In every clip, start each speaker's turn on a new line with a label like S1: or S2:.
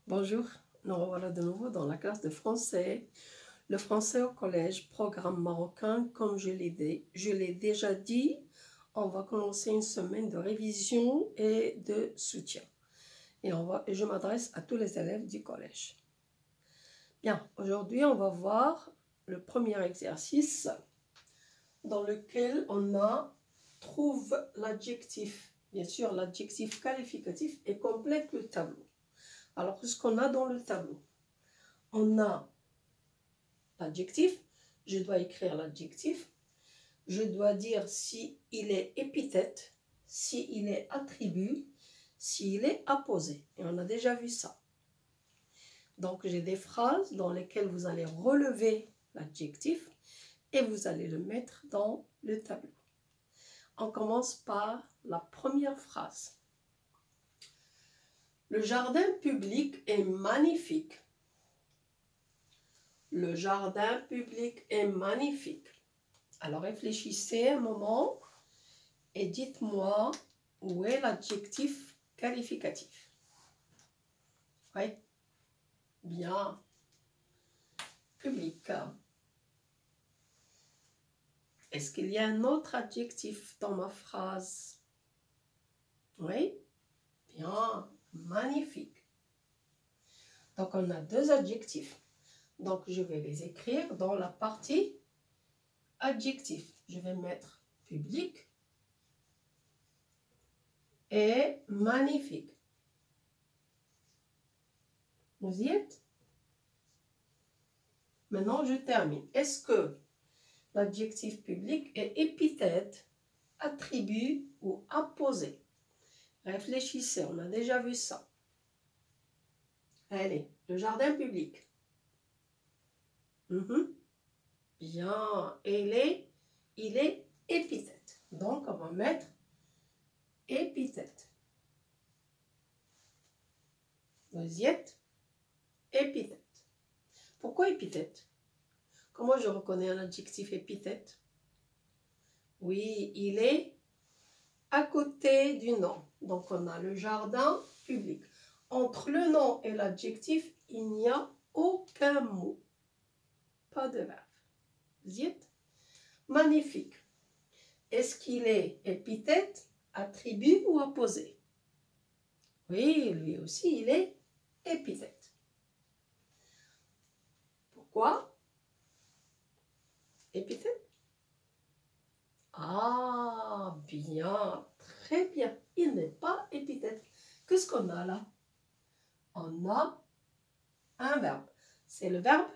S1: Bonjour, nous revoilà de nouveau dans la classe de français. Le français au collège, programme marocain, comme je l'ai déjà dit, on va commencer une semaine de révision et de soutien. Et je m'adresse à tous les élèves du collège. Bien, aujourd'hui on va voir le premier exercice dans lequel trouve l'adjectif. Bien sûr, l'adjectif qualificatif et complète le tableau. Alors, qu'est-ce qu'on a dans le tableau? On a l'adjectif, je dois écrire l'adjectif, je dois dire si il est épithète, si il est attribut, s'il est apposé. Et on a déjà vu ça. Donc, j'ai des phrases dans lesquelles vous allez relever l'adjectif et vous allez le mettre dans le tableau. On commence par la première phrase. Le jardin public est magnifique. Le jardin public est magnifique. Alors réfléchissez un moment et dites-moi où est l'adjectif qualificatif. Oui, bien. Public. Est-ce qu'il y a un autre adjectif dans ma phrase? Oui, bien. Magnifique. Donc on a deux adjectifs. Donc je vais les écrire dans la partie adjectif. Je vais mettre public et magnifique. Vous y êtes? Maintenant je termine. Est-ce que l'adjectif public est épithète, attribut ou apposé? Réfléchissez, on a déjà vu ça. Allez, le jardin public. Bien, et il est épithète. Donc, on va mettre épithète. Vous y êtes? Épithète. Pourquoi épithète? Comment je reconnais un adjectif épithète? Oui, il est à côté du nom. Donc, on a le jardin public. Entre le nom et l'adjectif, il n'y a aucun mot. Pas de verbe. Vous y êtes? Magnifique. Est-ce qu'il est épithète, attribut ou apposé? Oui, lui aussi, il est épithète. Pourquoi? Épithète? Ah, bien, très bien. Il n'est pas épithète. Qu'est-ce qu'on a là? On a un verbe. C'est le verbe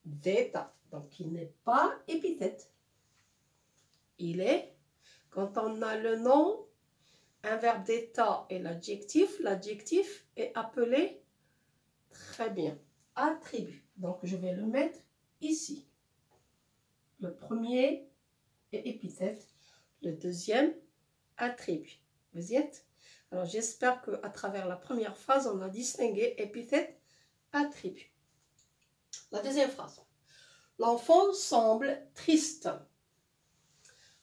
S1: d'être. Donc, il n'est pas épithète. Il est, quand on a le nom, un verbe d'état et l'adjectif est appelé, très bien, attribut. Donc, je vais le mettre ici. Le premier est épithète, le deuxième, attribut. Vous y êtes? Alors, j'espère qu'à travers la première phrase, on a distingué épithète, attribut. La deuxième phrase. L'enfant semble triste.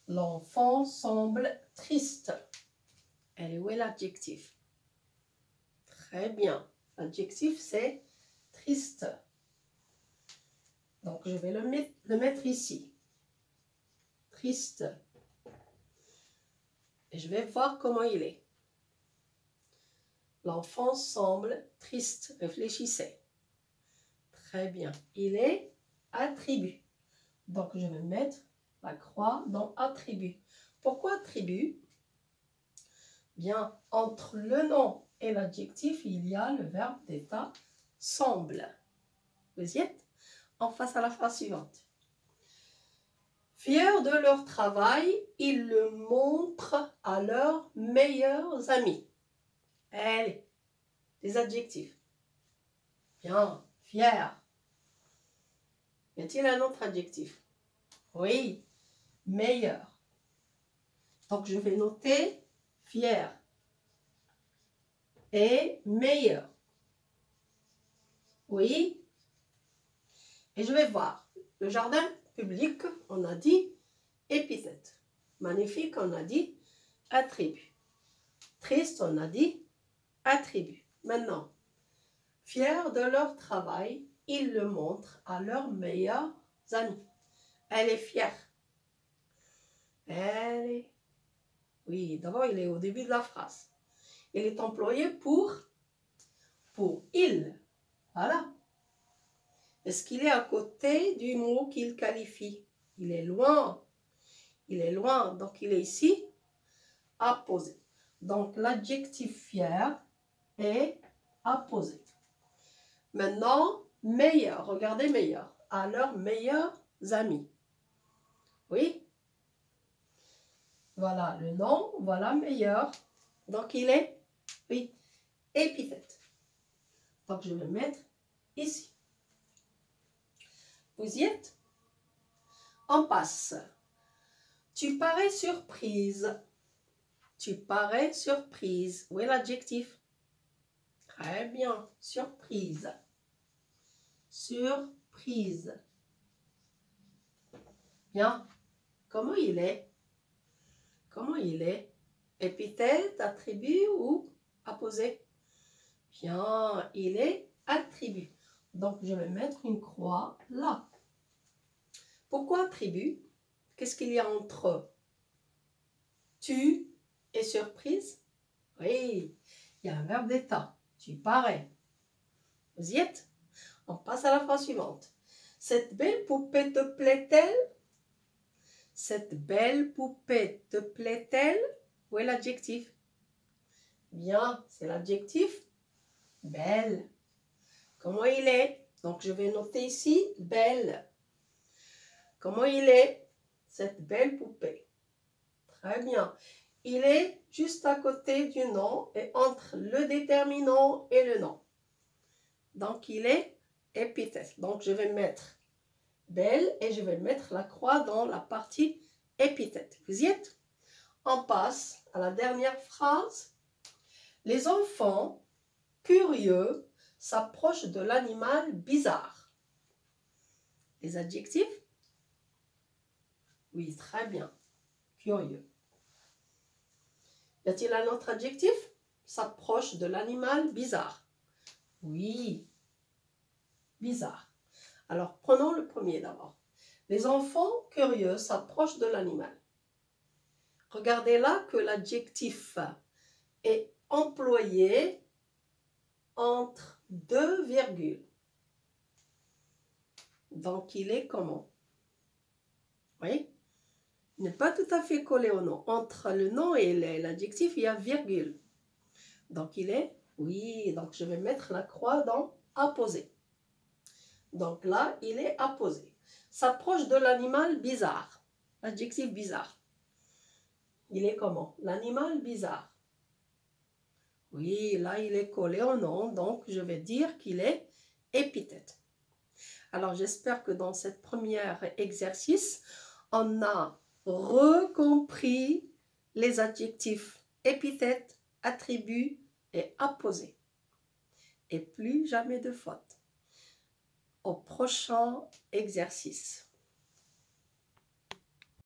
S1: L'enfant semble triste. Et où est l'adjectif? Très bien. L'adjectif, c'est triste. Donc, je vais le mettre ici. Triste. Et je vais voir comment il est. L'enfant semble triste. Réfléchissez. Très bien. Il est attribut. Donc, je vais mettre la croix dans attribut. Pourquoi attribut? Bien, entre le nom et l'adjectif, il y a le verbe d'état semble. Vous y êtes? On passe à la phrase suivante. Fiers de leur travail, ils le montrent à leurs meilleurs amis. Allez, les adjectifs. Bien, fier. Y a-t-il un autre adjectif? Oui, meilleur. Donc, je vais noter fier et meilleur. Oui. Et je vais voir. Le jardin public, on a dit épithète. Magnifique, on a dit attribut. Triste, on a dit attribut. Maintenant, Fiers de leur travail, ils le montrent à leurs meilleurs amis. Elle est fière. Elle est... Oui, d'abord, il est au début de la phrase. Il est employé pour il. Voilà. Est-ce qu'il est à côté du mot qu'il qualifie? Il est loin. Il est loin. Donc, il est ici apposé. Donc, l'adjectif fier est apposé. Maintenant, meilleur. Regardez meilleur. À leurs meilleurs amis. Oui. Voilà le nom. Voilà meilleur. Donc, il est, oui, épithète. Donc, je vais mettre ici. Vous y êtes? On passe. Tu parais surprise. Tu parais surprise. Où est l'adjectif? Très bien. Surprise. Surprise. Bien. Comment il est? Comment il est? Épithète, attribut ou apposé? Bien. Il est attribut. Donc, je vais mettre une croix là. Pourquoi attribut? Qu'est-ce qu'il y a entre tu et surprise? Oui, il y a un verbe d'état. Tu parais. Vous y êtes? On passe à la phrase suivante. Cette belle poupée te plaît-elle? Cette belle poupée te plaît-elle? Où est l'adjectif? Bien, c'est l'adjectif belle. Comment il est? Donc, je vais noter ici belle. Comment il est, cette belle poupée? Très bien. Il est juste à côté du nom et entre le déterminant et le nom. Donc, il est épithète. Donc, je vais mettre belle et je vais mettre la croix dans la partie épithète. Vous y êtes? On passe à la dernière phrase. Les enfants curieux s'approchent de l'animal bizarre. Les adjectifs? Oui, très bien. Curieux. Y a-t-il un autre adjectif? S'approche de l'animal bizarre. Oui, bizarre. Alors, prenons le premier d'abord. Les enfants curieux s'approchent de l'animal. Regardez là que l'adjectif est employé entre deux virgules. Donc, il est comment? Oui, il n'est pas tout à fait collé au nom. Entre le nom et l'adjectif, il y a virgule. Donc, il est, oui, donc je vais mettre la croix dans apposé. Donc là, il est apposé. S'approche de l'animal bizarre. Adjectif bizarre. Il est comment? L'animal bizarre. Oui, là, il est collé au nom, donc je vais dire qu'il est épithète. Alors, j'espère que dans cette première exercice, on a recompris les adjectifs épithète, attribut et apposé. Et plus jamais de faute. Au prochain exercice.